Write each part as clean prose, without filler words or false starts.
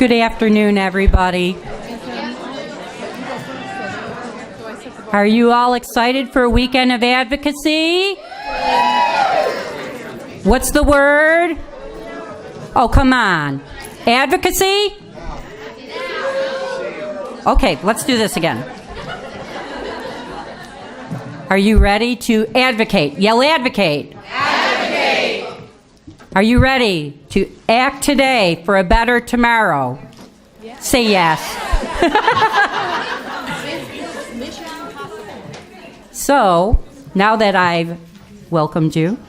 Good afternoon, everybody. Are you all excited for a weekend of advocacy? What's the word? Oh, come on. Advocacy? Okay, let's do this again. Are you ready to advocate? Yell advocate. Advocate. Are you ready to act today for a better tomorrow? Yes. Say yes. So, now that I've welcomed you,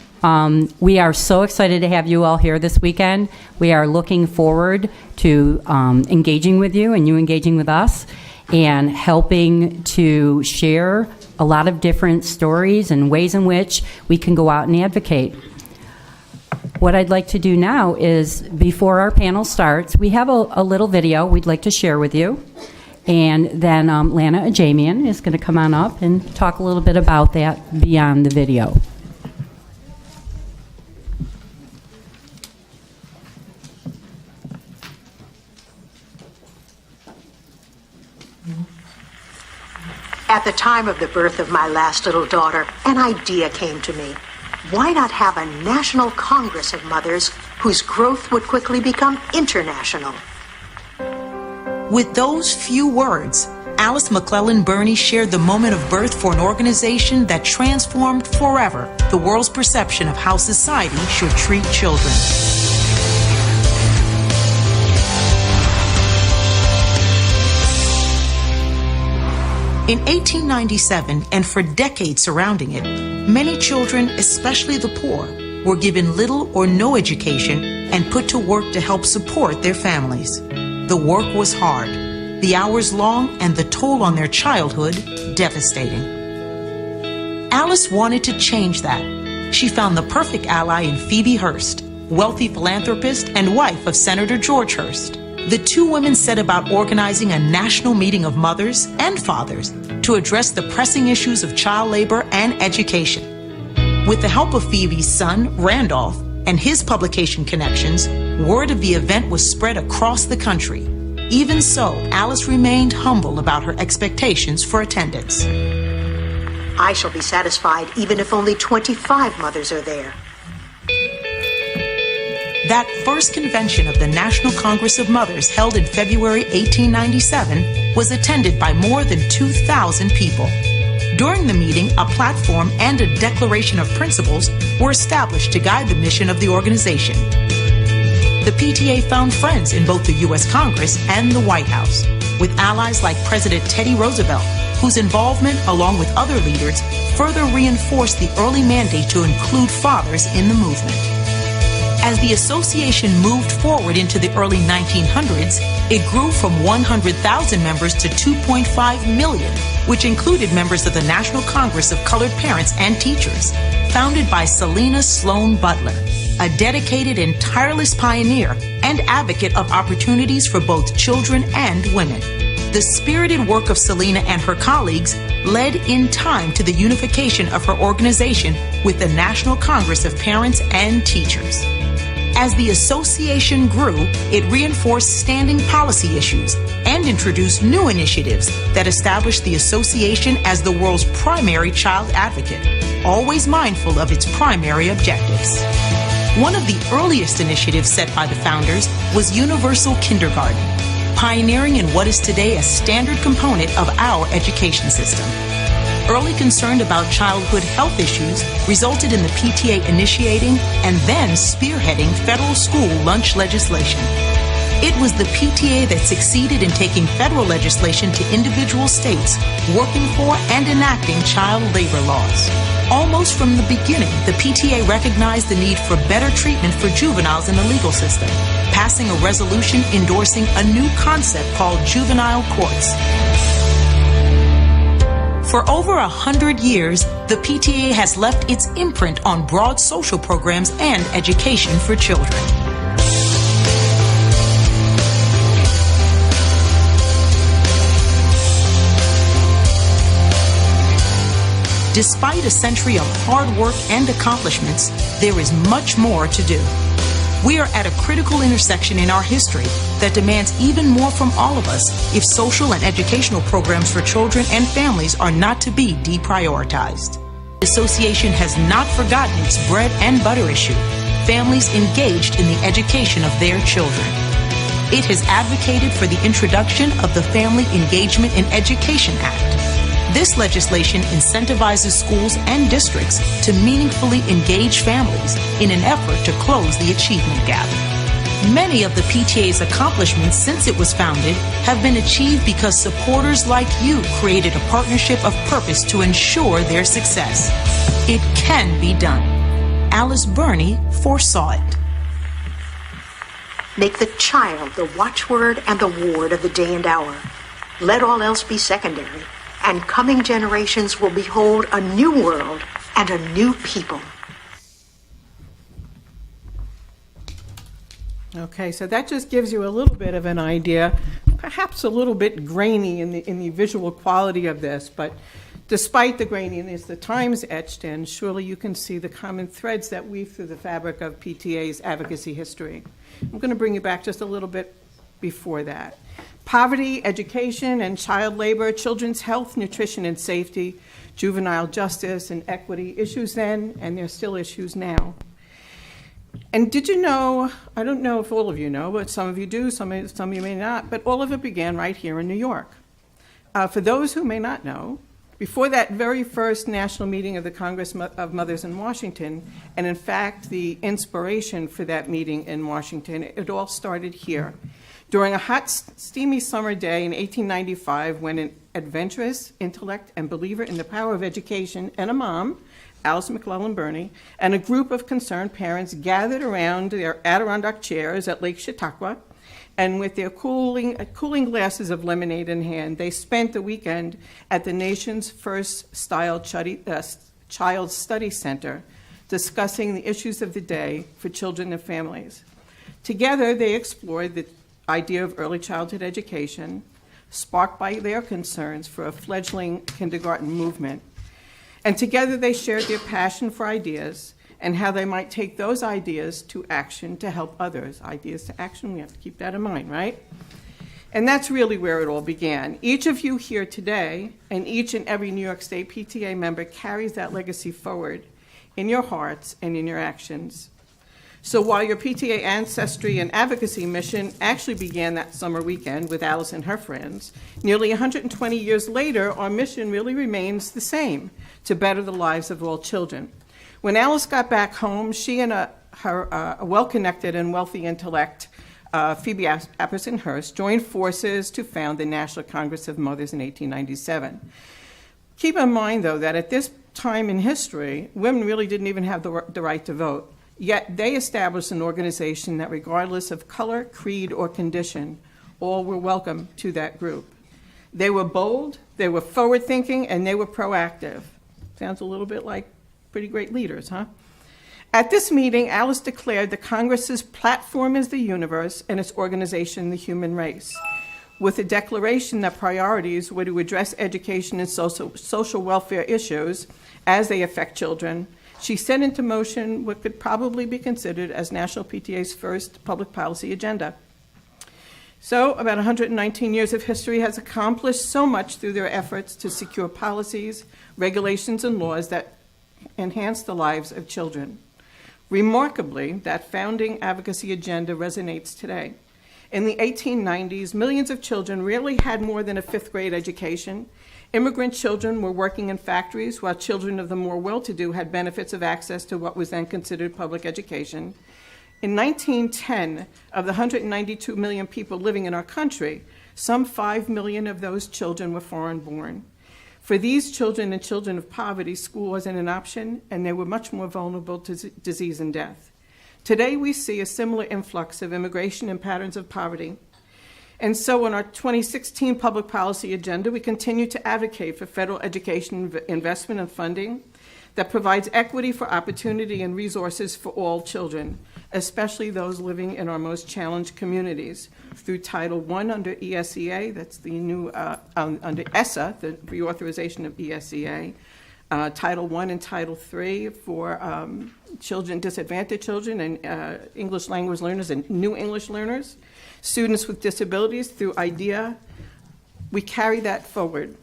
we are so excited to have you all here this weekend. We are looking forward to engaging with you and you engaging with us and helping to share a lot of different stories and ways in which we can go out and advocate. What I'd like to do now is, before our panel starts, we have a little video we'd like to share with you. And then Lana Ajem is going to come on up and talk a little bit about that beyond the video. At the time of the birth of my last little daughter, an idea came to me. Why not have a national Congress of mothers whose growth would quickly become international? With those few words, Alice McClellan Burney shared the moment of birth for an organization that transformed forever the world's perception of how society should treat children. In 1897, and for decades surrounding it, many children, especially the poor, were given little or no education and put to work to help support their families. The work was hard, the hours long, and the toll on their childhood devastating. Alice wanted to change that. She found the perfect ally in Phoebe Hearst, wealthy philanthropist and wife of Senator George Hearst. The two women set about organizing a national meeting of mothers and fathers to address the pressing issues of child labor and education. With the help of Phoebe's son, Randolph, and his publication connections, word of the event was spread across the country. Even so, Alice remained humble about her expectations for attendance. I shall be satisfied even if only 25 mothers are there. That first convention of the National Congress of Mothers, held in February 1897, was attended by more than 2,000 people. During the meeting, a platform and a declaration of principles were established to guide the mission of the organization. The PTA found friends in both the U.S. Congress and the White House, with allies like President Teddy Roosevelt, whose involvement, along with other leaders, further reinforced the early mandate to include fathers in the movement. As the association moved forward into the early 1900s, it grew from 100,000 members to 2.5 million, which included members of the National Congress of Colored Parents and Teachers, founded by Selina Sloan Butler, a dedicated and tireless pioneer and advocate of opportunities for both children and women. The spirited work of Selina and her colleagues led in time to the unification of her organization with the National Congress of Parents and Teachers. As the association grew, it reinforced standing policy issues and introduced new initiatives that established the association as the world's primary child advocate, always mindful of its primary objectives. One of the earliest initiatives set by the founders was universal kindergarten, pioneering in what is today a standard component of our education system. Early concern about childhood health issues resulted in the PTA initiating and then spearheading federal school lunch legislation. It was the PTA that succeeded in taking federal legislation to individual states working for and enacting child labor laws. Almost from the beginning, the PTA recognized the need for better treatment for juveniles in the legal system, passing a resolution endorsing a new concept called juvenile courts. For over 100 years, the PTA has left its imprint on broad social programs and education for children. Despite a century of hard work and accomplishments, there is much more to do. We are at a critical intersection in our history that demands even more from all of us if social and educational programs for children and families are not to be deprioritized. The association has not forgotten its bread and butter issue, families engaged in the education of their children. It has advocated for the introduction of the Family Engagement in Education Act. This legislation incentivizes schools and districts to meaningfully engage families in an effort to close the achievement gap. Many of the PTA's accomplishments since it was founded have been achieved because supporters like you created a partnership of purpose to ensure their success. It can be done. Alice Burney foresaw it. Make the child the watchword and the ward of the day and hour. Let all else be secondary, and coming generations will behold a new world and a new people. Okay, so that just gives you a little bit of an idea, perhaps a little bit grainy in the visual quality of this, but despite the graininess, the time's etched in. Surely you can see the common threads that weave through the fabric of PTA's advocacy history. I'm going to bring you back just a little bit before that. Poverty, education, and child labor, children's health, nutrition, and safety, juvenile justice, and equity, issues then, and they're still issues now. And did you know, I don't know if all of you know, but some of you do, some of you may not, but all of it began right here in New York. For those who may not know, before that very first national meeting of the Congress of Mothers in Washington, and in fact the inspiration for that meeting in Washington, it all started here. During a hot, steamy summer day in 1895, when an adventurous intellect and believer in the power of education and a mom, Alice McClellan Burney, and a group of concerned parents gathered around their Adirondack chairs at Lake Chautauqua, and with their cooling glasses of lemonade in hand, they spent the weekend at the nation's first child study center, discussing the issues of the day for children and families. Together, they explored the idea of early childhood education, sparked by their concerns for a fledgling kindergarten movement. And together they shared their passion for ideas and how they might take those ideas to action to help others. Ideas to action, we have to keep that in mind, right? And that's really where it all began. Each of you here today, and each and every New York State PTA member carries that legacy forward in your hearts and in your actions. So while your PTA ancestry and advocacy mission actually began that summer weekend with Alice and her friends, nearly 120 years later, our mission really remains the same, to better the lives of all children. When Alice got back home, she and her well-connected and wealthy intellect, Phoebe Apperson Hearst, joined forces to found the National Congress of Mothers in 1897. Keep in mind, though, that at this time in history, women really didn't even have the right to vote. Yet they established an organization that, regardless of color, creed, or condition, all were welcome to that group. They were bold, they were forward-thinking, and they were proactive. Sounds a little bit like pretty great leaders, huh? At this meeting, Alice declared the Congress's platform is the universe and its organization the human race, with a declaration that priorities were to address education and social welfare issues as they affect children. She set into motion what could probably be considered as National PTA's first public policy agenda. So, about 119 years of history has accomplished so much through their efforts to secure policies, regulations, and laws that enhance the lives of children. Remarkably, that founding advocacy agenda resonates today. In the 1890s, millions of children rarely had more than a fifth-grade education. Immigrant children were working in factories, while children of the more well-to-do had benefits of access to what was then considered public education. In 1910, of the 192 million people living in our country, some 5 million of those children were foreign-born. For these children and children of poverty, school wasn't an option, and they were much more vulnerable to disease and death. Today, we see a similar influx of immigration and patterns of poverty. And so on our 2016 public policy agenda, we continue to advocate for federal education investment and funding that provides equity for opportunity and resources for all children, especially those living in our most challenged communities, through Title I under ESEA, that's the new, under ESSA, the reauthorization of ESEA, Title I and Title III for children, disadvantaged children and English language learners and new English learners, students with disabilities through IDEA. We carry that forward,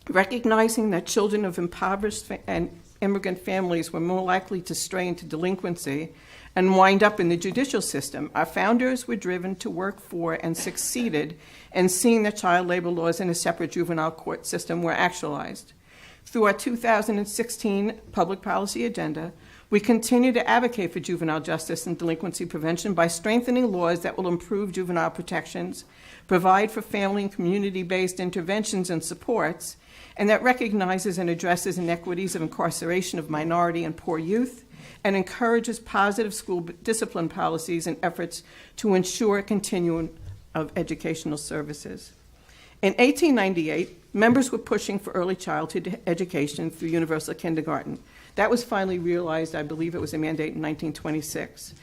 recognizing that children of impoverished and immigrant families were more likely to stray into delinquency and wind up in the judicial system. Our founders were driven to work for and succeeded in seeing that child labor laws in a separate juvenile court system were actualized. Through our 2016 public policy agenda, we continue to advocate for juvenile justice and delinquency prevention by strengthening laws that will improve juvenile protections, provide for family and community-based interventions and supports, and that recognizes and addresses inequities of incarceration of minority and poor youth, and encourages positive school discipline policies and efforts to ensure a continuum of educational services. In 1898, members were pushing for early childhood education through universal kindergarten. That was finally realized, I believe it was a mandate in 1926.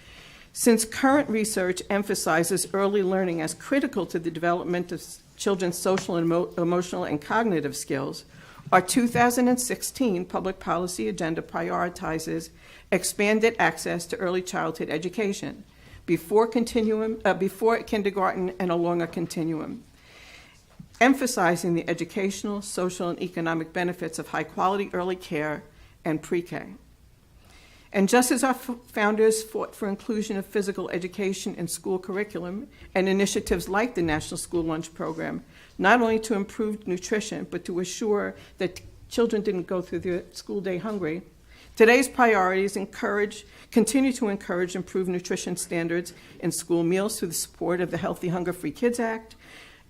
Since current research emphasizes early learning as critical to the development of children's social and emotional and cognitive skills, our 2016 public policy agenda prioritizes expanded access to early childhood education before kindergarten and along a continuum, emphasizing the educational, social, and economic benefits of high-quality early care and pre-K. And just as our founders fought for inclusion of physical education in school curriculum and initiatives like the National School Lunch Program, not only to improve nutrition, but to assure that children didn't go through their school day hungry, today's priorities continue to encourage improved nutrition standards in school meals through the support of the Healthy Hunger-Free Kids Act,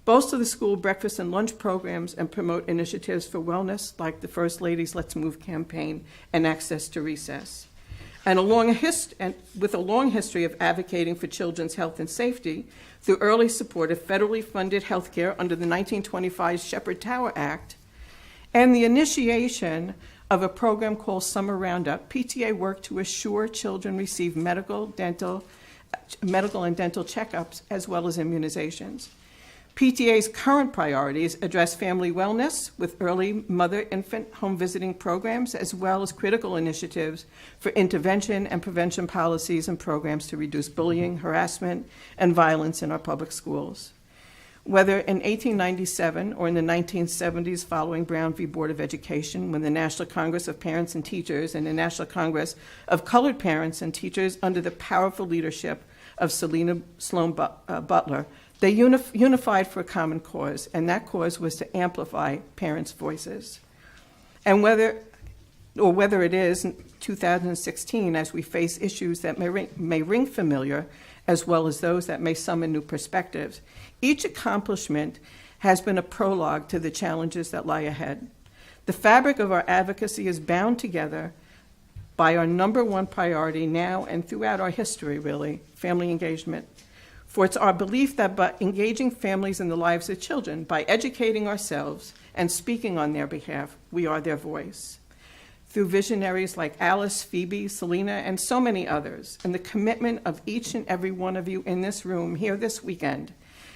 bolster the school breakfast and lunch programs, and promote initiatives for wellness like the First Lady's Let's Move campaign and access to recess. And with a long history of advocating for children's health and safety through early support of federally funded health care under the 1925 Shepherd Tower Act and the initiation of a program called Summer Roundup, PTA worked to assure children receive medical and dental checkups as well as immunizations. PTA's current priorities address family wellness with early mother-infant home visiting programs, as well as critical initiatives for intervention and prevention policies and programs to reduce bullying, harassment, and violence in our public schools. Whether in 1897 or in the 1970s following Brown v. Board of Education, when the National Congress of Parents and Teachers and the National Congress of Colored Parents and Teachers, under the powerful leadership of Selena Sloan Butler, they unified for a common cause, and that cause was to amplify parents' voices. And whether it is in 2016, as we face issues that may ring familiar, as well as those that may summon new perspectives, each accomplishment has been a prologue to the challenges that lie ahead. The fabric of our advocacy is bound together by our number one priority now and throughout our history, really, family engagement. For it's our belief that by engaging families in the lives of children, by educating ourselves and speaking on their behalf, we are their voice. Through visionaries like Alice, Phoebe, Selena, and so many others, and the commitment of each and every one of you in this room here this weekend,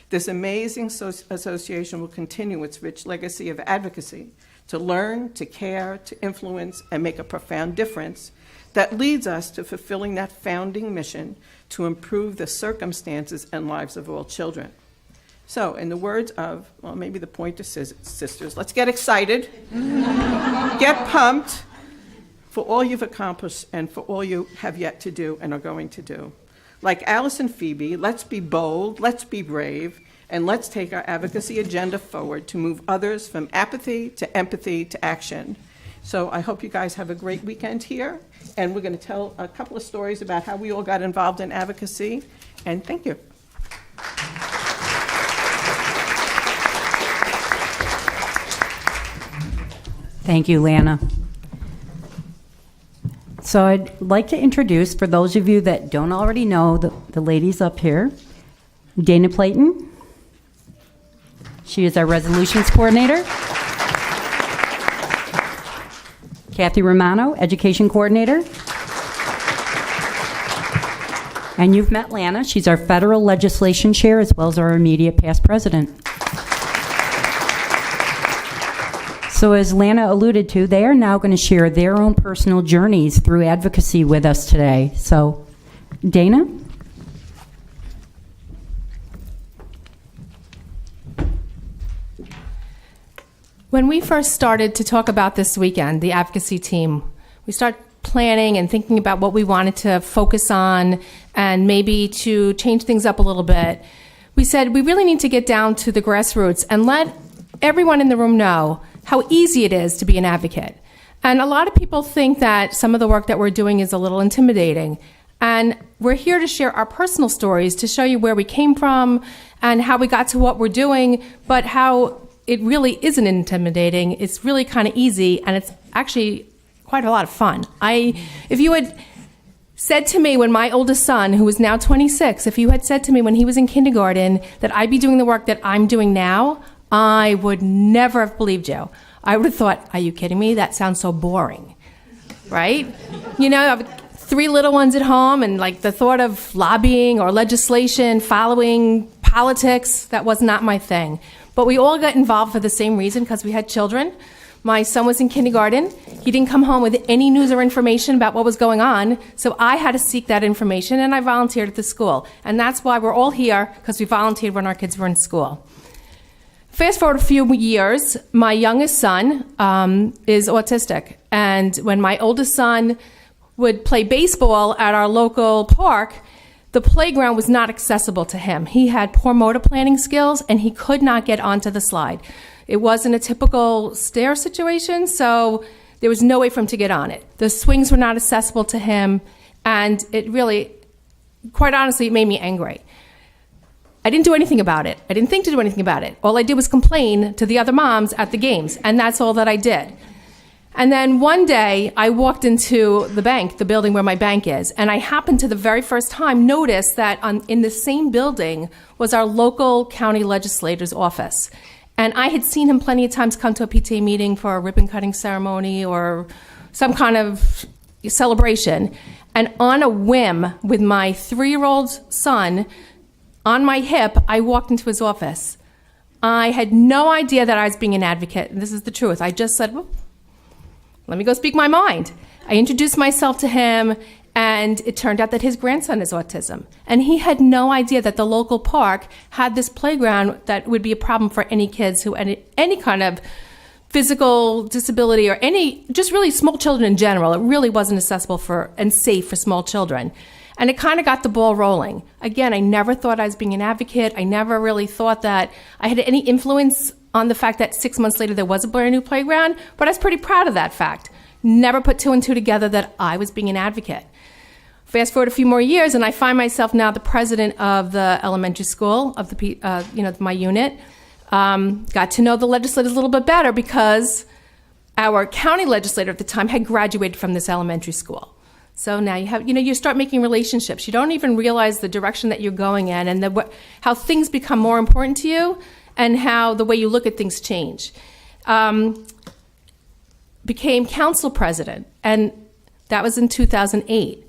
this amazing association will continue its rich legacy of advocacy to learn, to care, to influence, and make a profound difference that leads us to fulfilling that founding mission to improve the circumstances and lives of all children. So, in the words of, well, maybe the Pointer Sisters, let's get excited, get pumped for all you've accomplished and for all you have yet to do and are going to do. Like Alice and Phoebe, let's be bold, let's be brave, and let's take our advocacy agenda forward to move others from apathy to empathy to action. So I hope you guys have a great weekend here, and we're going to tell a couple of stories about how we all got involved in advocacy, and thank you. Thank you, Lana. So I'd like to introduce, for those of you that don't already know, the ladies up here, Dana Platin. She is our resolutions coordinator. Kathy Romano, education coordinator. And you've met Lana. She's our federal legislation chair as well as our immediate past president. So as Lana alluded to, they are now going to share their own personal journeys through advocacy with us today. So, Dana? When we first started to talk about this weekend, the advocacy team, we started planning and thinking about what we wanted to focus on and maybe to change things up a little bit. We said we really need to get down to the grassroots and let everyone in the room know how easy it is to be an advocate. And a lot of people think that some of the work that we're doing is a little intimidating. And we're here to share our personal stories, to show you where we came from and how we got to what we're doing, but how it really isn't intimidating. It's really kind of easy, and it's actually quite a lot of fun. If you had said to me when my oldest son, who is now 26, if you had said to me when he was in kindergarten that I'd be doing the work that I'm doing now, I would never have believed you. I would have thought, are you kidding me? That sounds so boring, right? You know, I have 3 little ones at home, and like the thought of lobbying or legislation, following politics, that was not my thing. But we all got involved for the same reason, because we had children. My son was in kindergarten. He didn't come home with any news or information about what was going on, so I had to seek that information, and I volunteered at the school. And that's why we're all here, because we volunteered when our kids were in school. Fast forward a few years, my youngest son is autistic. And when my oldest son would play baseball at our local park, the playground was not accessible to him. He had poor motor planning skills, and he could not get onto the slide. It wasn't a typical stair situation, so there was no way for him to get on it. The swings were not accessible to him, and it really, quite honestly, it made me angry. I didn't do anything about it. I didn't think to do anything about it. All I did was complain to the other moms at the games, and that's all that I did. And then one day, I walked into the bank, the building where my bank is, and I happened to, the very first time, notice that in the same building was our local county legislator's office. And I had seen him plenty of times come to a PTA meeting for a ribbon-cutting ceremony or some kind of celebration. And on a whim, with my 3-year-old son on my hip, I walked into his office. I had no idea that I was being an advocate, and this is the truth. I just said, well, let me go speak my mind. I introduced myself to him, and it turned out that his grandson is autism. And he had no idea that the local park had this playground that would be a problem for any kids who had any kind of physical disability or just really small children in general. It really wasn't accessible and safe for small children. And it kind of got the ball rolling. Again, I never thought I was being an advocate. I never really thought that I had any influence on the fact that 6 months later there was a brand new playground, but I was pretty proud of that fact. Never put 2 and 2 together that I was being an advocate. Fast forward a few more years, and I find myself now the president of the elementary school of my unit. Got to know the legislators a little bit better because our county legislator at the time had graduated from this elementary school. So now you start making relationships. You don't even realize the direction that you're going in, and how things become more important to you, and how the way you look at things change. Became council president, and that was in 2008.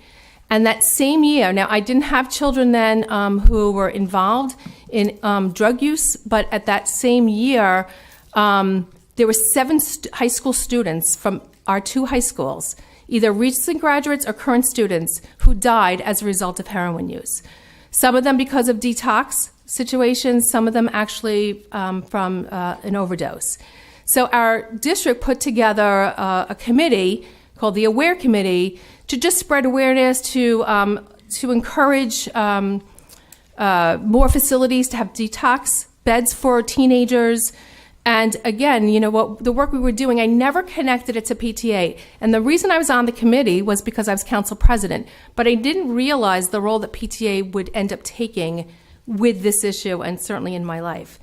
And that same year, now I didn't have children then who were involved in drug use, but at that same year, there were 7 high school students from our 2 high schools, either recent graduates or current students, who died as a result of heroin use. Some of them because of detox situations, some of them actually from an overdose. So our district put together a committee called the Aware Committee to just spread awareness, to encourage more facilities to have detox beds for teenagers. And again, the work we were doing, I never connected it to PTA. And the reason I was on the committee was because I was council president. But I didn't realize the role that PTA would end up taking with this issue, and certainly in my life.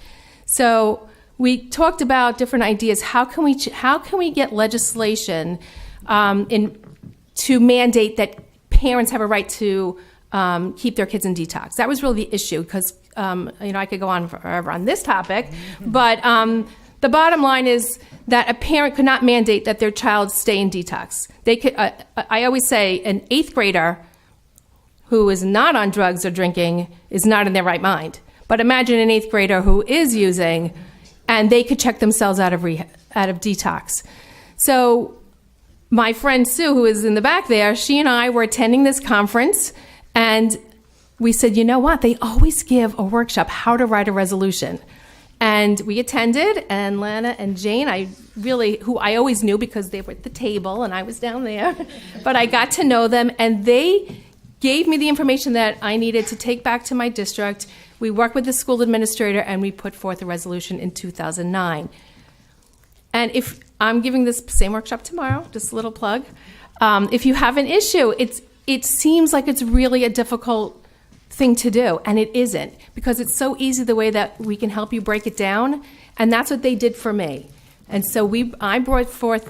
So we talked about different ideas. How can we get legislation to mandate that parents have a right to keep their kids in detox? That was really the issue, because I could go on forever on this topic, but the bottom line is that a parent could not mandate that their child stay in detox. They could. I always say an 8th grader who is not on drugs or drinking is not in their right mind. But imagine an 8th grader who is using, and they could check themselves out of out of detox. So my friend Sue, who is in the back there, she and I were attending this conference, and we said, you know what? They always give a workshop, how to write a resolution. And we attended, and Lana and Jane, who I always knew because they were at the table and I was down there, but I got to know them, and they gave me the information that I needed to take back to my district. We worked with the school administrator, and we put forth a resolution in 2009. And if I'm giving this same workshop tomorrow, just a little plug, if you have an issue, it seems like it's really a difficult thing to do, and it isn't, because it's so easy the way that we can help you break it down, and that's what they did for me. And so I brought forth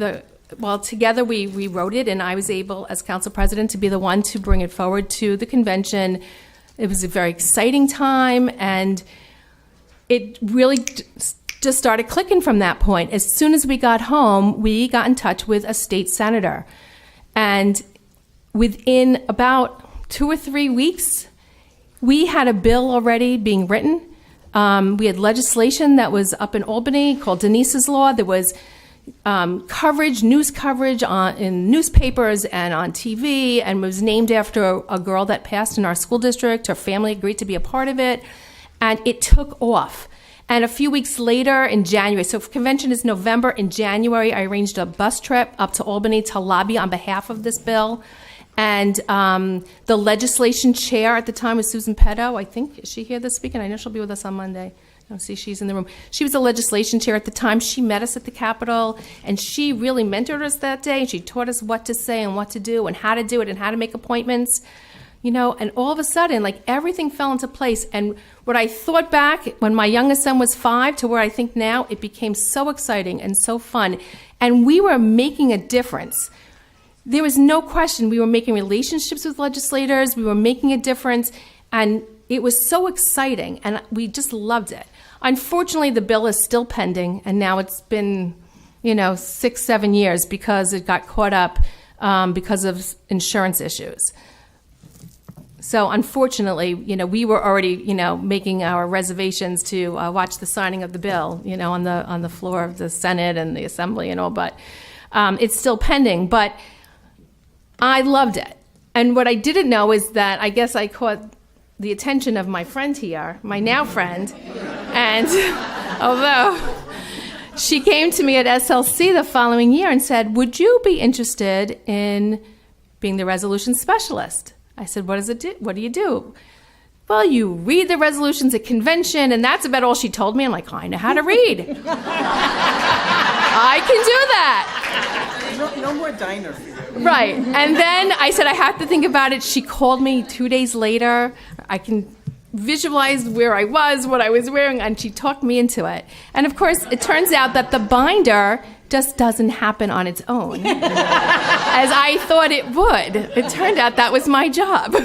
together we wrote it, and I was able, as council president, to be the one to bring it forward to the convention. It was a very exciting time, and it really just started clicking from that point. As soon as we got home, we got in touch with a state senator, and within about 2 or 3 weeks, we had a bill already being written. We had legislation that was up in Albany called Denise's Law. There was news coverage in newspapers and on TV, and was named after a girl that passed in our school district. Her family agreed to be a part of it, and it took off. And a few weeks later, in January, so if convention is November, in January, I arranged a bus trip up to Albany to lobby on behalf of this bill. And the legislation chair at the time was Susan Petto. I think, is she here this weekend? I know she'll be with us on Monday. I don't see she's in the room. She was the legislation chair at the time. She met us at the Capitol, and she really mentored us that day. And she taught us what to say and what to do and how to do it and how to make appointments. And all of a sudden, everything fell into place. And what I thought back when my youngest son was 5 to where I think now, it became so exciting and so fun. And we were making a difference. There was no question. We were making relationships with legislators. We were making a difference. And it was so exciting. And we just loved it. Unfortunately, the bill is still pending. And now it's been, 6-7 years because it got caught up because of insurance issues. So unfortunately, we were already, making our reservations to watch the signing of the bill, on the floor of the Senate and the Assembly and all. But it's still pending. But I loved it. And what I didn't know is that I guess I caught the attention of my friend here, my now friend. And although she came to me at SLC the following year and said, would you be interested in being the resolution specialist? I said, what does it do? What do you do? Well, you read the resolutions at convention, and that's about all she told me. I'm like, I know how to read. I can do that. No more diner for you. Right. And then I said, I have to think about it. She called me 2 days later. I can visualize where I was, what I was wearing, and she talked me into it. And of course, it turns out that the binder just doesn't happen on its own, as I thought it would. It turned out that was my job.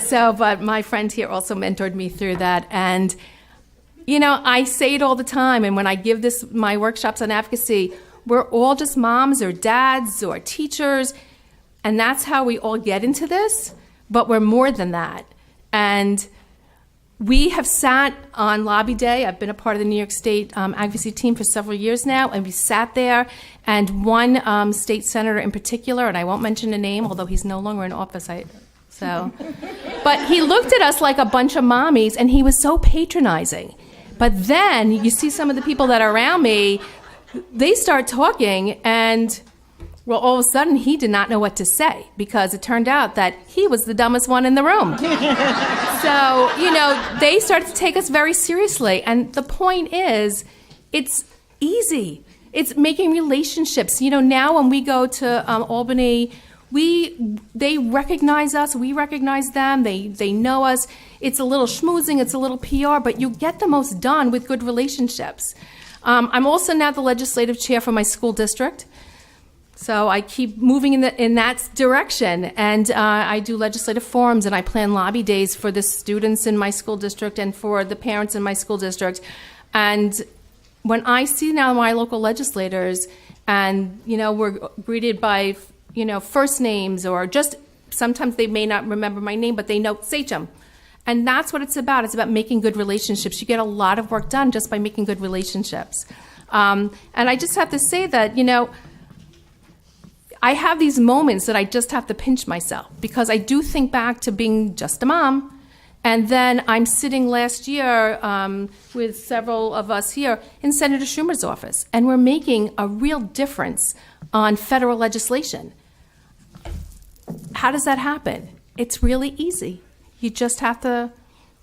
But my friend here also mentored me through that. And, I say it all the time, and when I give my workshops on advocacy, we're all just moms or dads or teachers, and that's how we all get into this, but we're more than that. And we have sat on Lobby Day. I've been a part of the New York State advocacy team for several years now, and we sat there, and one state senator in particular, and I won't mention a name, although he's no longer in office, but he looked at us like a bunch of mommies, and he was so patronizing. But then you see some of the people that are around me, they start talking, and well, all of a sudden, he did not know what to say, because it turned out that he was the dumbest one in the room. So, they started to take us very seriously. And the point is, it's easy. It's making relationships. Now when we go to Albany, they recognize us, we recognize them, they know us. It's a little schmoozing, it's a little PR, but you get the most done with good relationships. I'm also now the legislative chair for my school district. So I keep moving in that direction, and I do legislative forums, and I plan lobby days for the students in my school district and for the parents in my school district. And when I see now my local legislators, and we're greeted by first names, or just sometimes they may not remember my name, but they know Ajem. And that's what it's about. It's about making good relationships. You get a lot of work done just by making good relationships. And I just have to say that, I have these moments that I just have to pinch myself because I do think back to being just a mom. And then I'm sitting last year with several of us here in Senator Schumer's office, and we're making a real difference on federal legislation. How does that happen? It's really easy. You just have to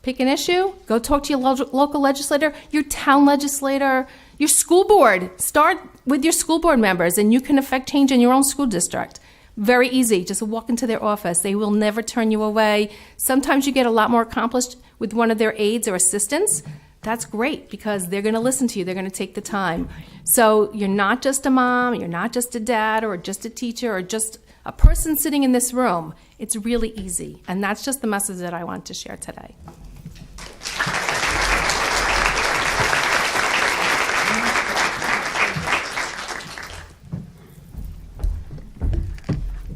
pick an issue, go talk to your local legislator, your town legislator, your school board. Start with your school board members, and you can affect change in your own school district. Very easy. Just walk into their office. They will never turn you away. Sometimes you get a lot more accomplished with one of their aides or assistants. That's great because they're going to listen to you. They're going to take the time. So you're not just a mom, you're not just a dad or just a teacher or just a person sitting in this room. It's really easy. And that's just the message that I want to share today.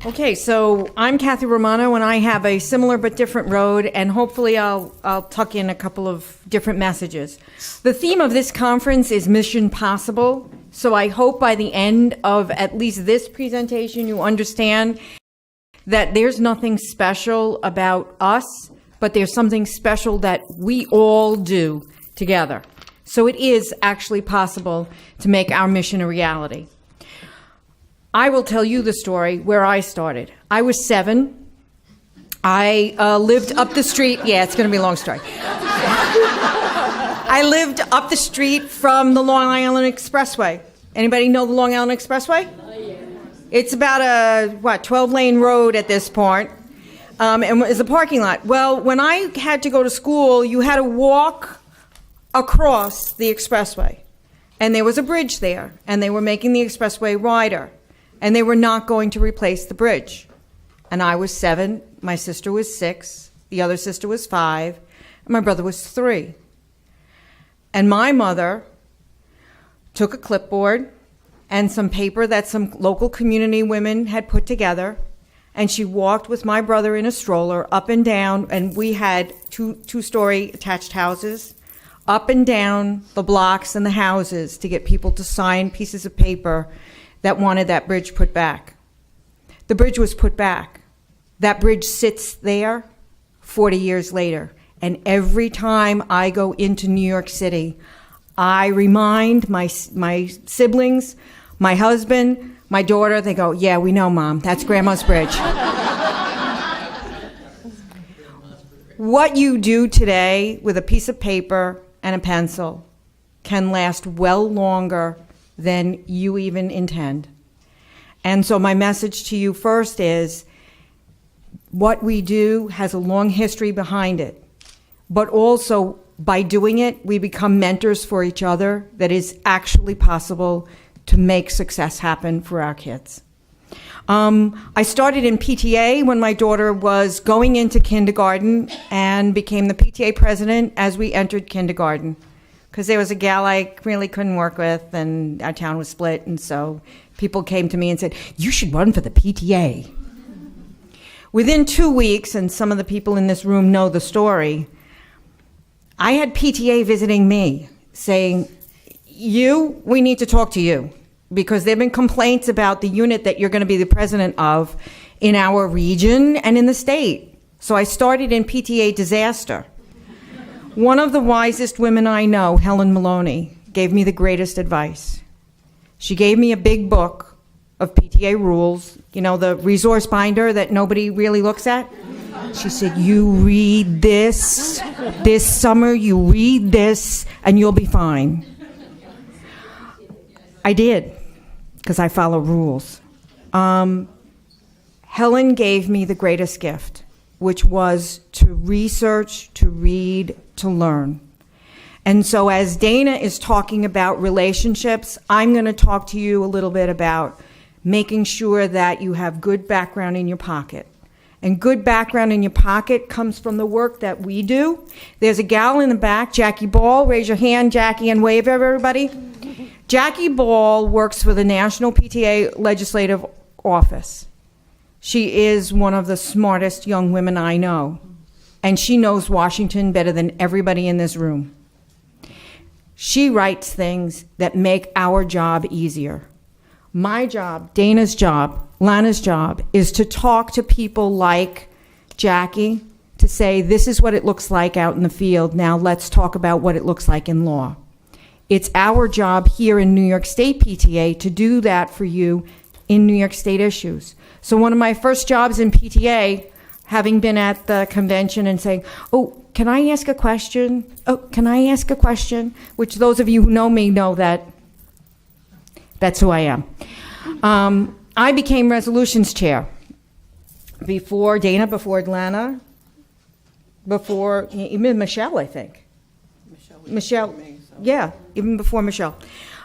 Okay, so I'm Kathy Romano, and I have a similar but different road, and hopefully I'll tuck in a couple of different messages. The theme of this conference is Mission Possible, so I hope by the end of at least this presentation you understand that there's nothing special about us, but there's something special that we all do together. So it is actually possible to make our mission a reality. I will tell you the story where I started. I was 7. I lived up the street. Yeah, it's going to be a long story. I lived up the street from the Long Island Expressway. Anybody know the Long Island Expressway? Oh, yeah. It's about a, 12-lane road at this point, and it's a parking lot. Well, when I had to go to school, you had to walk across the expressway. And there was a bridge there, and they were making the expressway wider. And they were not going to replace the bridge. And I was 7, my sister was 6, the other sister was 5, and my brother was 3. And my mother took a clipboard and some paper that some local community women had put together, and she walked with my brother in a stroller up and down, and we had two-story attached houses, up and down the blocks and the houses to get people to sign pieces of paper that wanted that bridge put back. The bridge was put back. That bridge sits there 40 years later. And every time I go into New York City, I remind my siblings, my husband, my daughter, they go, yeah, we know, Mom, that's Grandma's bridge. What you do today with a piece of paper and a pencil can last well longer than you even intend. And so my message to you first is what we do has a long history behind it, but also by doing it, we become mentors for each other that is actually possible to make success happen for our kids. I started in PTA when my daughter was going into kindergarten and became the PTA president as we entered kindergarten. Because there was a gal I really couldn't work with, and our town was split, and so people came to me and said, you should run for the PTA. Within 2 weeks, and some of the people in this room know the story, I had PTA visiting me, saying, we need to talk to you, because there have been complaints about the unit that you're going to be the president of in our region and in the state. So I started in PTA disaster. One of the wisest women I know, Helen Maloney, gave me the greatest advice. She gave me a big book of PTA rules, the resource binder that nobody really looks at. She said, you read this summer, you read this, and you'll be fine. I did, because I follow rules. Helen gave me the greatest gift, which was to research, to read, to learn. And so as Dana is talking about relationships, I'm going to talk to you a little bit about making sure that you have good background in your pocket. And good background in your pocket comes from the work that we do. There's a gal in the back, Jackie Ball. Raise your hand, Jackie, and wave at everybody. Jackie Ball works for the National PTA Legislative Office. She is one of the smartest young women I know, and she knows Washington better than everybody in this room. She writes things that make our job easier. My job, Dana's job, Lana's job, is to talk to people like Jackie, to say, this is what it looks like out in the field. Now let's talk about what it looks like in law. It's our job here in New York State PTA to do that for you in New York State issues. So one of my first jobs in PTA, having been at the convention and saying, oh, can I ask a question? Oh, can I ask a question? Which those of you who know me know that that's who I am. I became resolutions chair before Dana, before Lana, before even Michelle, I think. Michelle, yeah, even before Michelle.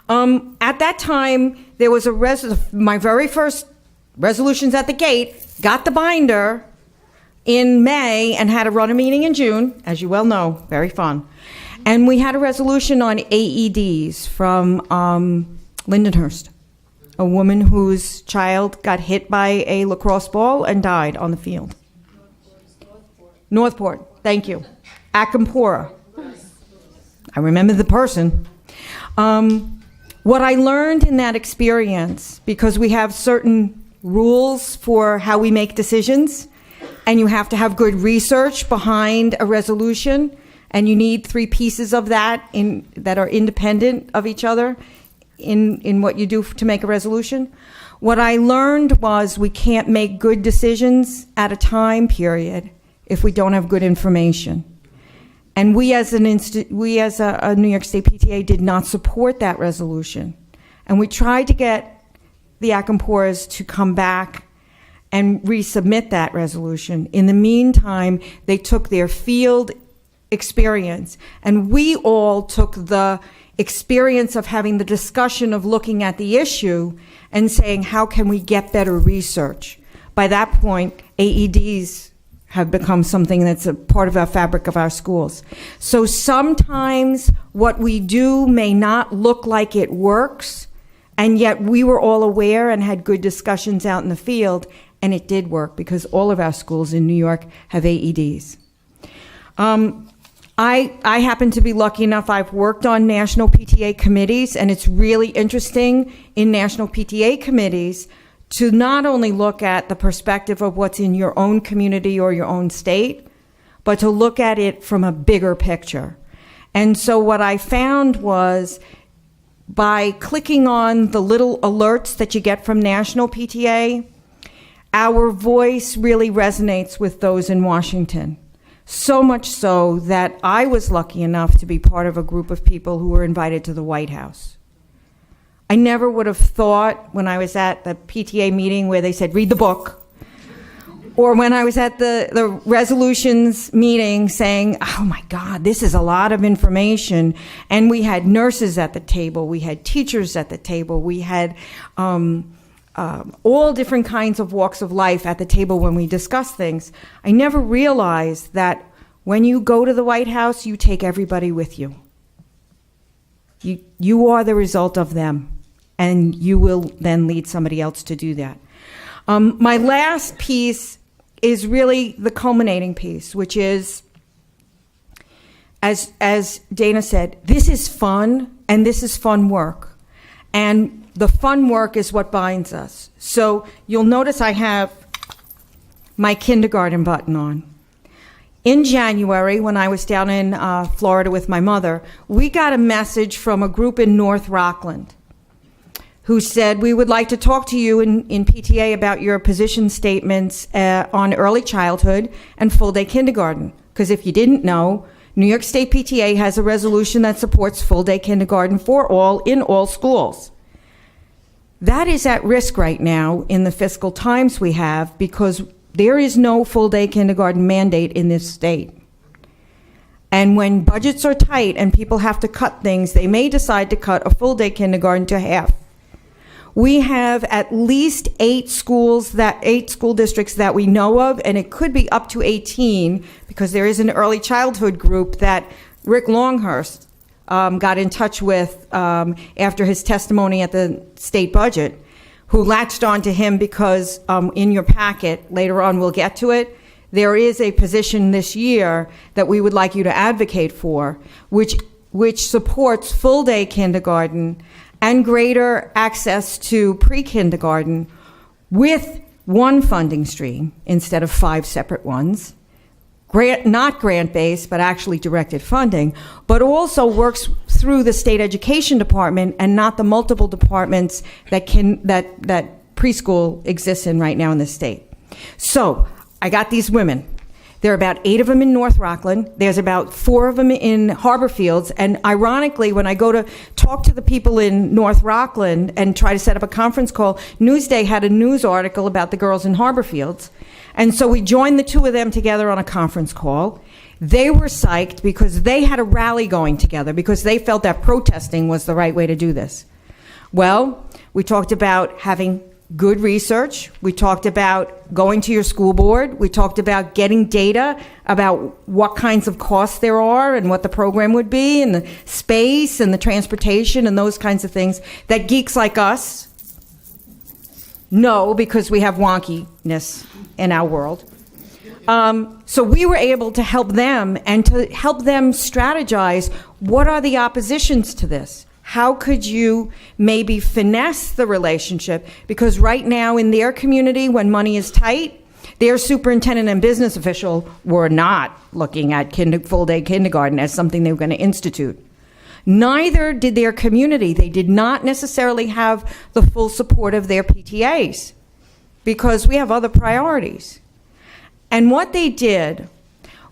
At that time, there was my very first resolutions at the gate, got the binder in May and had to run a meeting in June, as you well know, very fun. And we had a resolution on AEDs from Lindenhurst, a woman whose child got hit by a lacrosse ball and died on the field. Northport, thank you. Akampora. I remember the person. What I learned in that experience, because we have certain rules for how we make decisions, and you have to have good research behind a resolution, and you need 3 pieces of that that are independent of each other in what you do to make a resolution. What I learned was we can't make good decisions at a time period if we don't have good information. And we as a New York State PTA did not support that resolution. And we tried to get the Akamporas to come back and resubmit that resolution. In the meantime, they took their field experience, and we all took the experience of having the discussion of looking at the issue and saying, how can we get better research? By that point, AEDs have become something that's a part of our fabric of our schools. So sometimes what we do may not look like it works, and yet we were all aware and had good discussions out in the field, and it did work because all of our schools in New York have AEDs. I happen to be lucky enough, I've worked on national PTA committees, and it's really interesting in national PTA committees to not only look at the perspective of what's in your own community or your own state, but to look at it from a bigger picture. And so what I found was by clicking on the little alerts that you get from national PTA, our voice really resonates with those in Washington. So much so that I was lucky enough to be part of a group of people who were invited to the White House. I never would have thought when I was at the PTA meeting where they said, read the book, or when I was at the resolutions meeting saying, oh my God, this is a lot of information. And we had nurses at the table, we had teachers at the table, we had all different kinds of walks of life at the table when we discuss things. I never realized that when you go to the White House, you take everybody with you. You are the result of them, and you will then lead somebody else to do that. My last piece is really the culminating piece, which is, as Dana said, this is fun, and this is fun work. And the fun work is what binds us. So you'll notice I have my kindergarten button on. In January, when I was down in Florida with my mother, we got a message from a group in North Rockland who said, we would like to talk to you in PTA about your position statements on early childhood and full-day kindergarten. Because if you didn't know, New York State PTA has a resolution that supports full-day kindergarten for all in all schools. That is at risk right now in the fiscal times we have because there is no full-day kindergarten mandate in this state. And when budgets are tight and people have to cut things, they may decide to cut a full-day kindergarten to half. We have at least 8 school districts that we know of, and it could be up to 18 because there is an early childhood group that Rick Longhurst got in touch with after his testimony at the state budget, who latched on to him because in your packet, later on we'll get to it, there is a position this year that we would like you to advocate for, which which supports full-day kindergarten and greater access to pre-kindergarten with one funding stream instead of 5 separate ones. Not grant-based, but actually directed funding, but also works through the state education department and not the multiple departments that preschool exists in right now in the state. So I got these women. There are about 8 of them in North Rockland. There's about 4 of them in Harborfields. And ironically, when I go to talk to the people in North Rockland and try to set up a conference call, Newsday had a news article about the girls in Harborfields. And so we joined the 2 of them together on a conference call. They were psyched because they had a rally going together because they felt that protesting was the right way to do this. Well, we talked about having good research. We talked about going to your school board. We talked about getting data about what kinds of costs there are and what the program would be and the space and the transportation and those kinds of things that geeks like us know because we have wonkiness in our world. So we were able to help them and to help them strategize what are the oppositions to this. How could you maybe finesse the relationship? Because right now in their community, when money is tight, their superintendent and business official were not looking at full-day kindergarten as something they were going to institute. Neither did their community. They did not necessarily have the full support of their PTAs because we have other priorities. And what they did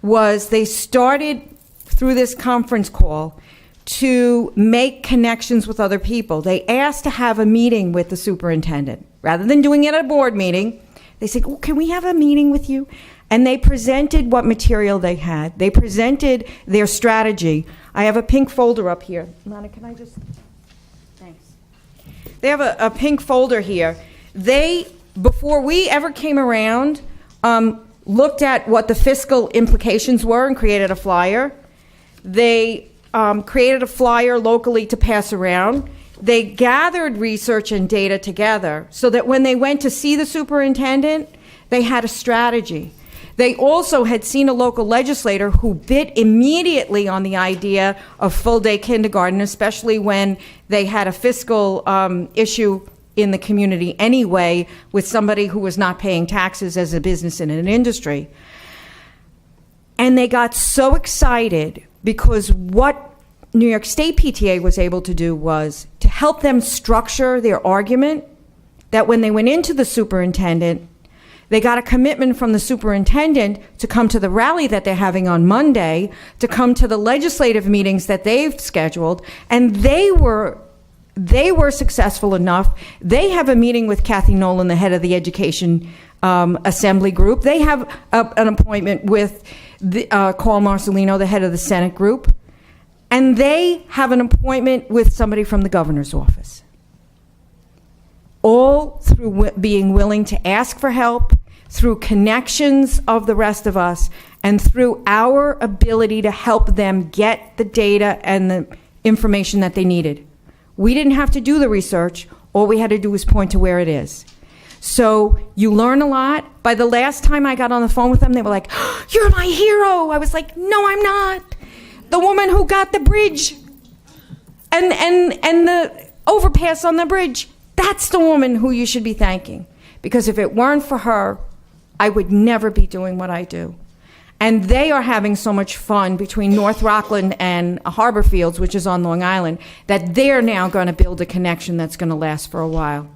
was they started through this conference call to make connections with other people. They asked to have a meeting with the superintendent. Rather than doing it at a board meeting, they said, oh, can we have a meeting with you? And they presented what material they had. They presented their strategy. I have a pink folder up here. Lana, can I just... Thanks. They have a pink folder here. They, before we ever came around, looked at what the fiscal implications were and created a flyer. They created a flyer locally to pass around. They gathered research and data together so that when they went to see the superintendent, they had a strategy. They also had seen a local legislator who bit immediately on the idea of full-day kindergarten, especially when they had a fiscal issue in the community anyway with somebody who was not paying taxes as a business in an industry. And they got so excited because what New York State PTA was able to do was to help them structure their argument that when they went into the superintendent, they got a commitment from the superintendent to come to the rally that they're having on Monday, to come to the legislative meetings that they've scheduled, and they were successful enough. They have a meeting with Kathy Nolan, the head of the Education Assembly Group. They have an appointment with Carl Marcelino, the head of the Senate Group. And they have an appointment with somebody from the governor's office. All through being willing to ask for help, through connections of the rest of us, and through our ability to help them get the data and the information that they needed. We didn't have to do the research. All we had to do was point to where it is. So you learn a lot. By the last time I got on the phone with them, they were like, oh, you're my hero. I was like, no, I'm not. The woman who got the bridge and the overpass on the bridge, that's the woman who you should be thanking. Because if it weren't for her, I would never be doing what I do. And they are having so much fun between North Rockland and Harborfields, which is on Long Island, that they're now going to build a connection that's going to last for a while.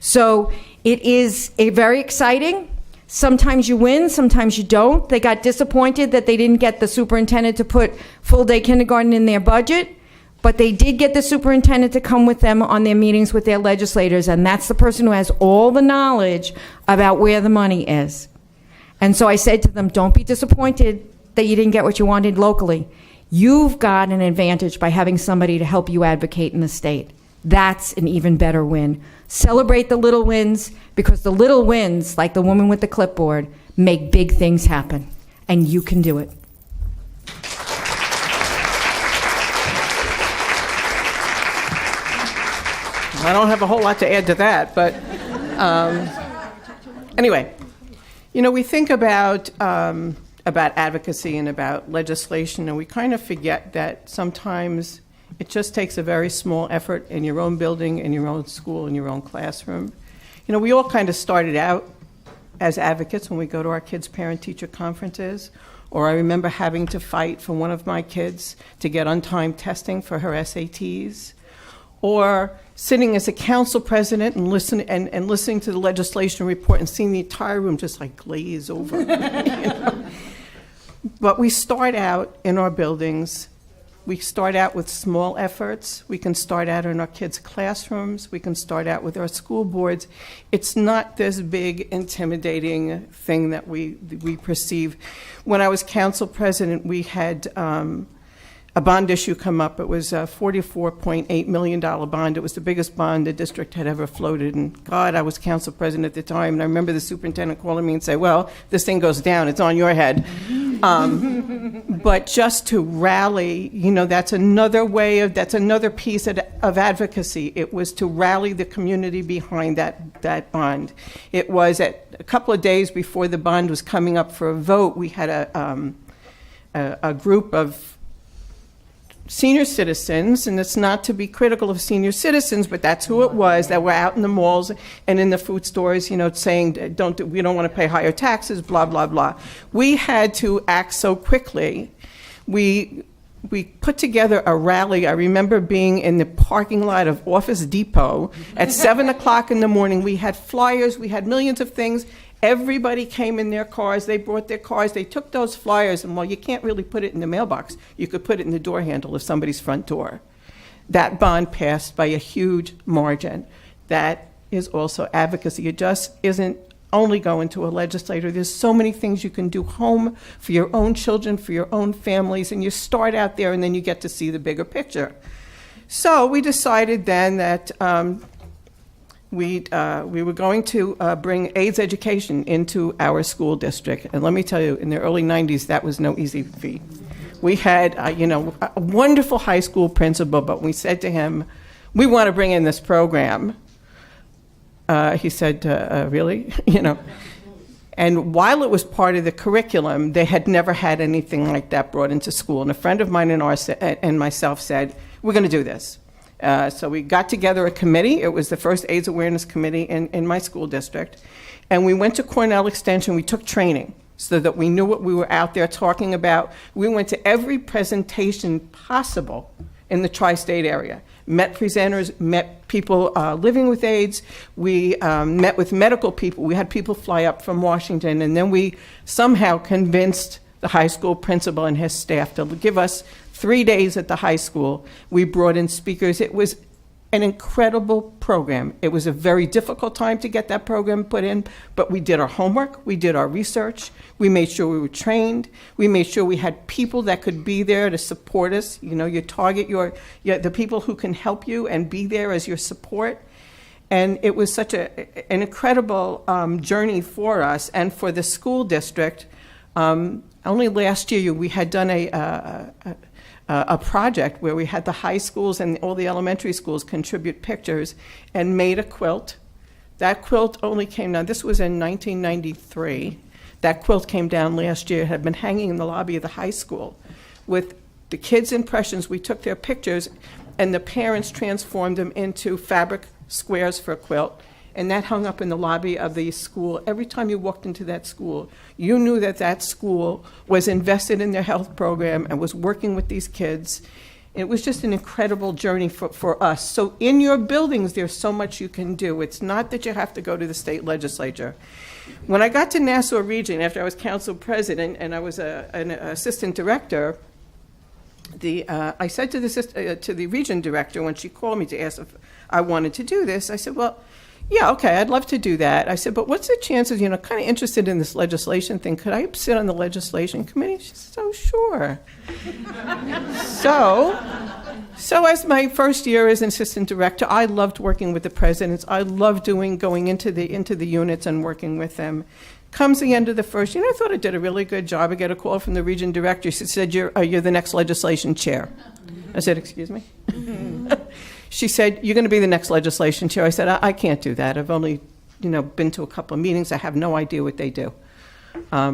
So it is a very exciting. Sometimes you win, sometimes you don't. They got disappointed that they didn't get the superintendent to put full-day kindergarten in their budget, but they did get the superintendent to come with them on their meetings with their legislators, and that's the person who has all the knowledge about where the money is. And so I said to them, don't be disappointed that you didn't get what you wanted locally. You've got an advantage by having somebody to help you advocate in the state. That's an even better win. Celebrate the little wins, because the little wins, like the woman with the clipboard, make big things happen, and you can do it. I don't have a whole lot to add to that, but anyway, we think about about advocacy and about legislation, and we kind of forget that sometimes it just takes a very small effort in your own building, in your own school, in your own classroom. You know, we all kind of started out as advocates when we go to our kids' parent-teacher conferences, or I remember having to fight for one of my kids to get on-time testing for her SATs, or sitting as a council president and listening to the legislation report and seeing the entire room just like glaze over. You know? But we start out in our buildings. We start out with small efforts. We can start out in our kids' classrooms. We can start out with our school boards. It's not this big, intimidating thing that we perceive. When I was council president, we had a bond issue come up. It was a $44.8 million bond. It was the biggest bond the district had ever floated. And God, I was council president at the time, and I remember the superintendent calling me and say, well, this thing goes down, it's on your head. But just to rally, you know, that's another piece of advocacy. It was to rally the community behind that bond. It was a couple of days before the bond was coming up for a vote, we had a group of senior citizens, and it's not to be critical of senior citizens, but that's who it was, that were out in the malls and in the food stores, you know, saying, we don't want to pay higher taxes, blah, blah, blah. We had to act so quickly. We put together a rally. I remember being in the parking lot of Office Depot at 7 o'clock in the morning. We had flyers, we had millions of things. Everybody came in their cars, they brought their cars, they took those flyers, and well, you can't really put it in the mailbox. You could put it in the door handle of somebody's front door. That bond passed by a huge margin. That is also advocacy. It just isn't only going to a legislator. There's so many things you can do home for your own children, for your own families, and you start out there and then you get to see the bigger picture. So we decided then that we were going to bring AIDS education into our school district. And let me tell you, in the early 90s, that was no easy feat. We had, a wonderful high school principal, but we said to him, we want to bring in this program. He said, really? And while it was part of the curriculum, they had never had anything like that brought into school. And a friend of mine and myself said, we're going to do this. So we got together a committee. It was the first AIDS awareness committee in my school district. And we went to Cornell Extension. We took training so that we knew what we were out there talking about. We went to every presentation possible in the tri-state area. Met presenters, met people living with AIDS. We met with medical people. We had people fly up from Washington. And then we somehow convinced the high school principal and his staff to give us 3 days at the high school. We brought in speakers. It was an incredible program. It was a very difficult time to get that program put in, but we did our homework, we did our research, we made sure we were trained, we made sure we had people that could be there to support us. You target the people who can help you and be there as your support. And it was such an incredible journey for us and for the school district. Only last year we had done a project where we had the high schools and all the elementary schools contribute pictures and made a quilt. That quilt only came down, this was in 1993. That quilt came down last year, had been hanging in the lobby of the high school. With the kids' impressions, we took their pictures and the parents transformed them into fabric squares for a quilt. And that hung up in the lobby of the school. Every time you walked into that school, you knew that school was invested in their health program and was working with these kids. It was just an incredible journey for us. So in your buildings, there's so much you can do. It's not that you have to go to the state legislature. When I got to Nassau Region, after I was council president and I was an assistant director, I said to the region director when she called me to ask if I wanted to do this, I said, well, yeah, okay, I'd love to do that. I said, but what's the chances, kind of interested in this legislation thing. Could I sit on the legislation committee? She said, oh, sure. So as my first year as an assistant director, I loved working with the presidents. I loved going into the units and working with them. Comes the end of the first year, I thought I did a really good job. I get a call from the region director. She said, you're the next legislation chair. I said, excuse me? She said, you're going to be the next legislation chair. I said, I can't do that. I've only, been to a couple of meetings. I have no idea what they do.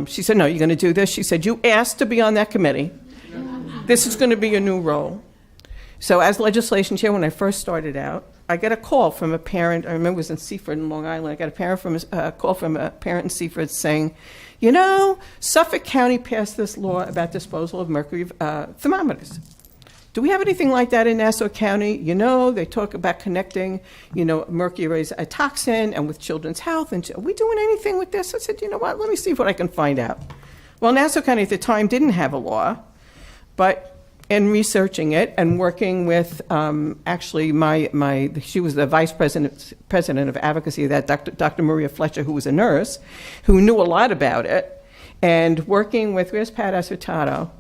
She said, no, you're going to do this. She said, you asked to be on that committee. This is going to be your new role. So as legislation chair, when I first started out, I got a call from a parent. I remember it was in Seaford in Long Island. I got a call from a parent in Seaford saying, you know, Suffolk County passed this law about disposal of mercury thermometers. Do we have anything like that in Nassau County? You know, they talk about connecting, you know, mercury is a toxin and with children's health. And are we doing anything with this? I said, you know what, let me see what I can find out. Well, Nassau County at the time didn't have a law, but in researching it and working with, actually, she was the vice president of advocacy, that Dr. Maria Fletcher, who was a nurse, who knew a lot about it, and working with, where's Pat Acertato?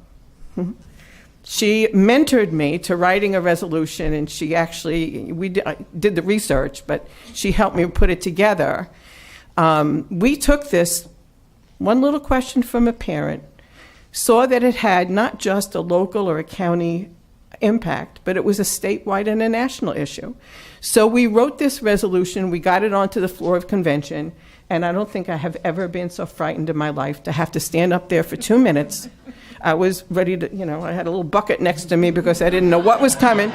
She mentored me to writing a resolution, and she actually, I did the research, but she helped me put it together. We took this one little question from a parent, saw that it had not just a local or a county impact, but it was a statewide and a national issue. So we wrote this resolution, we got it onto the floor of convention, and I don't think I have ever been so frightened in my life to have to stand up there for 2 minutes. I was ready to, you know, I had a little bucket next to me because I didn't know what was coming.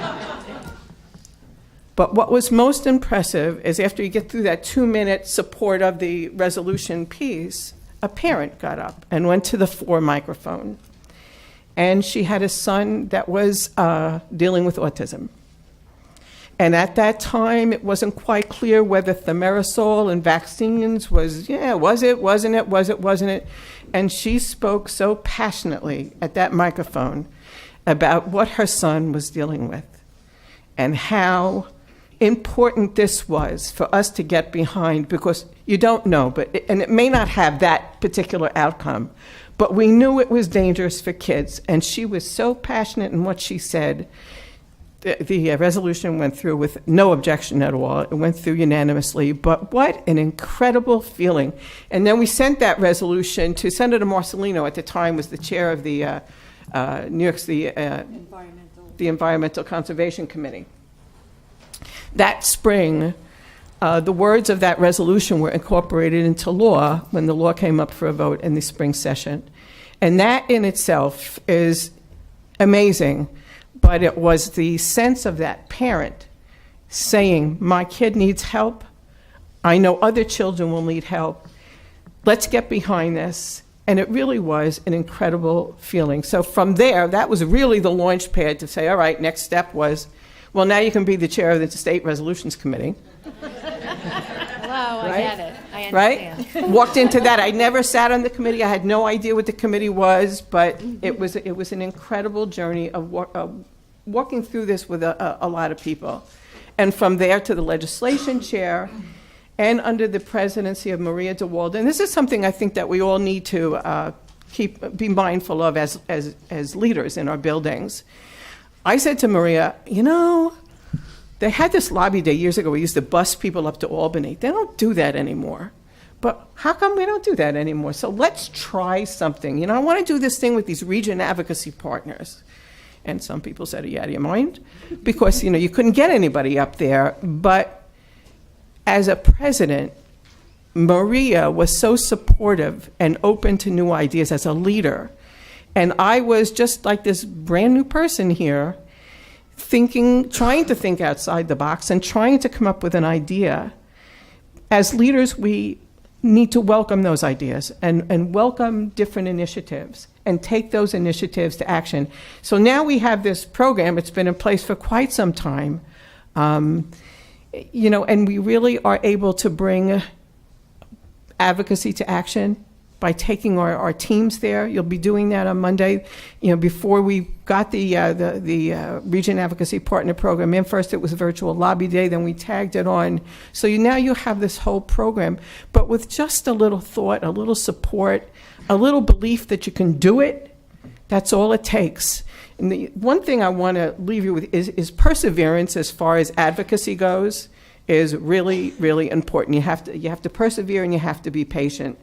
But what was most impressive is after you get through that 2-minute support of the resolution piece, a parent got up and went to the floor microphone. And she had a son that was dealing with autism. And at that time, it wasn't quite clear whether thimerosal and vaccines was it, wasn't it? And she spoke so passionately at that microphone about what her son was dealing with and how important this was for us to get behind, because you don't know, and it may not have that particular outcome, but we knew it was dangerous for kids. And she was so passionate in what she said. The resolution went through with no objection at all. It went through unanimously, but what an incredible feeling. And then we sent that resolution to Senator Marcelino, at the time was the chair of the New York's the Environmental Conservation Committee. That spring, the words of that resolution were incorporated into law when the law came up for a vote in the spring session. And that in itself is amazing. But it was the sense of that parent saying, my kid needs help. I know other children will need help. Let's get behind this. And it really was an incredible feeling. So from there, that was really the launch pad to say, all right, next step was, well, now you can be the chair of the State Resolutions Committee. Hello, I Right? get it. I understand. Right? Walked into that. I never sat on the committee. I had no idea what the committee was, but it was an incredible journey of walking through this with a lot of people. And from there to the legislation chair, and under the presidency of Maria DeWalden. And this is something I think that we all need to be mindful of as leaders in our buildings. I said to Maria, you know, they had this lobby day years ago. We used to bus people up to Albany. They don't do that anymore. But how come we don't do that anymore? So let's try something. You know, I want to do this thing with these region advocacy partners. And some people said, are you out of your mind? Because, you know, you couldn't get anybody up there. But as a president, Maria was so supportive and open to new ideas as a leader. And I was just like this brand new person here, trying to think outside the box and trying to come up with an idea. As leaders, we need to welcome those ideas and welcome different initiatives and take those initiatives to action. So now we have this program. It's been in place for quite some time. You know, and we really are able to bring advocacy to action by taking our teams there. You'll be doing that on Monday. You know, before we got the Region Advocacy Partner Program in, first it was virtual lobby day, then we tagged it on. So now you have this whole program, but with just a little thought, a little support, a little belief that you can do it, that's all it takes. And the one thing I want to leave you with is perseverance as far as advocacy goes is really, really important. You have to persevere and you have to be patient.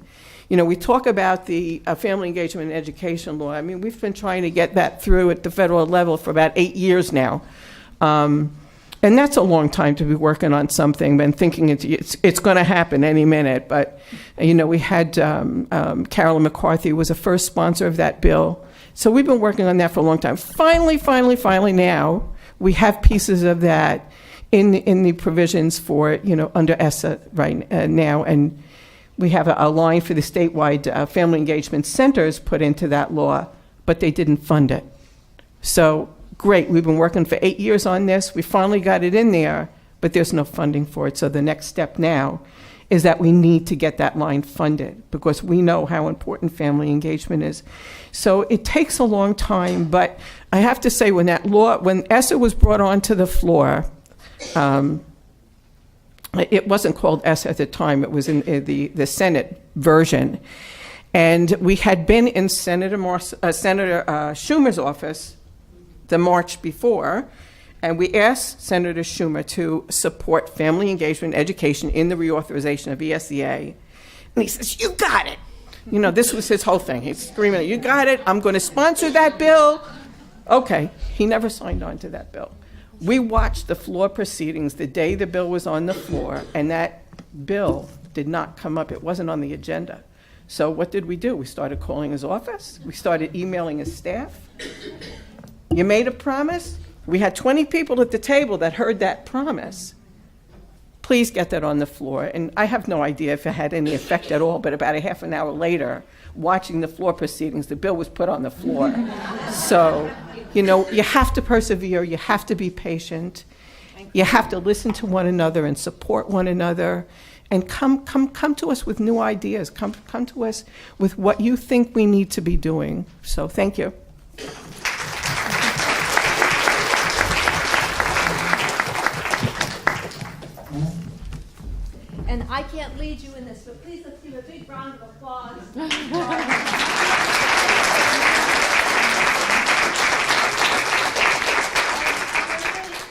You know, we talk about the Family Engagement and Education Law. I mean, we've been trying to get that through at the federal level for about 8 years now. And that's a long time to be working on something and thinking it's going to happen any minute. But, we had Carolyn McCarthy was the first sponsor of that bill. So we've been working on that for a long time. Finally now, we have pieces of that in the provisions for, under ESSA right now. And we have a line for the statewide family engagement centers put into that law, but they didn't fund it. So great, we've been working for 8 years on this. We finally got it in there, but there's no funding for it. So the next step now is that we need to get that line funded because we know how important family engagement is. So it takes a long time, but I have to say when ESSA was brought onto the floor, it wasn't called ESSA at the time, it was in the Senate version. And we had been in Senator Schumer's office the March before, and we asked Senator Schumer to support family engagement education in the reauthorization of ESEA. And he says, you got it. This was his whole thing. He's screaming, you got it, I'm going to sponsor that bill. Okay, he never signed on to that bill. We watched the floor proceedings the day the bill was on the floor, and that bill did not come up. It wasn't on the agenda. So what did we do? We started calling his office. We started emailing his staff. You made a promise? We had 20 people at the table that heard that promise. Please get that on the floor. And I have no idea if it had any effect at all, but about a half an hour later, watching the floor proceedings, the bill was put on the floor. So, you have to persevere. You have to be patient. You have to listen to one another and support one another. And come to us with new ideas. Come to us with what you think we need to be doing. So thank you. And I can't lead you in this, but please let's give a big round of applause.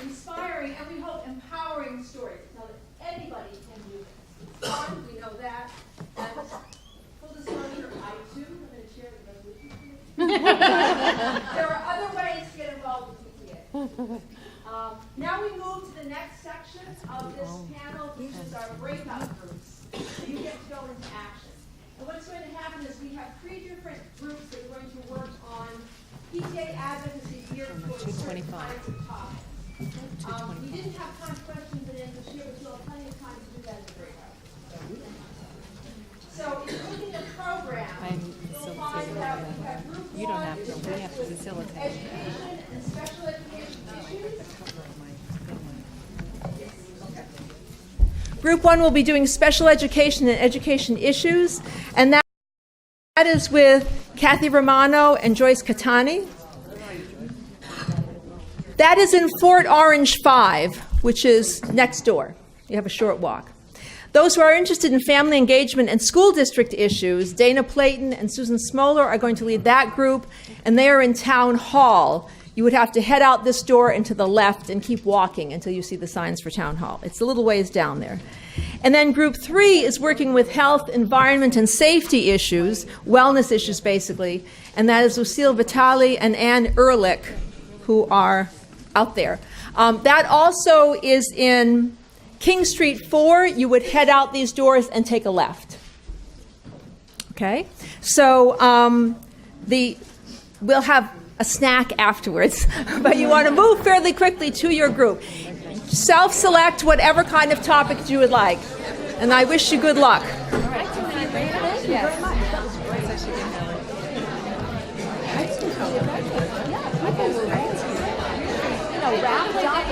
Inspiring and we hope empowering story to tell that anybody can do this. It's fun, we know that. And full disclosure, I too am going to share the resolution. There are other ways to get involved with PTA. Now we move to the next section of this panel, which is our breakout groups. So you get to go into action. And what's going to happen is we have 3 different groups that are going to work on PTA advocacy geared towards certain kinds of topics. We didn't have time for questions and answers here, but you'll have plenty of time to do that in the breakout. So in looking at programs, you'll find that we have group 1, we have to facilitate education and special education issues. Group 1 will be doing special education and education issues, and that is with Kathy Romano and Joyce Catani. That is in Fort Orange 5, which is next door. You have a short walk. Those who are interested in family engagement and school district issues, Dana Platin and Susan Smoller are going to lead that group, and they are in Town Hall. You would have to head out this door and to the left and keep walking until you see the signs for Town Hall. It's a little ways down there. And then group 3 is working with health, environment, and safety issues, wellness issues basically, and that is Lucille Vitale and Ann Ehrlich, who are out there. That also is in King Street 4. You would head out these doors and take a left. Okay? So we'll have a snack afterwards, but you want to move fairly quickly to your group. Self-select whatever kind of topic you would like, and I wish you good luck. All right. Thank you very much. That was great. Wrapped up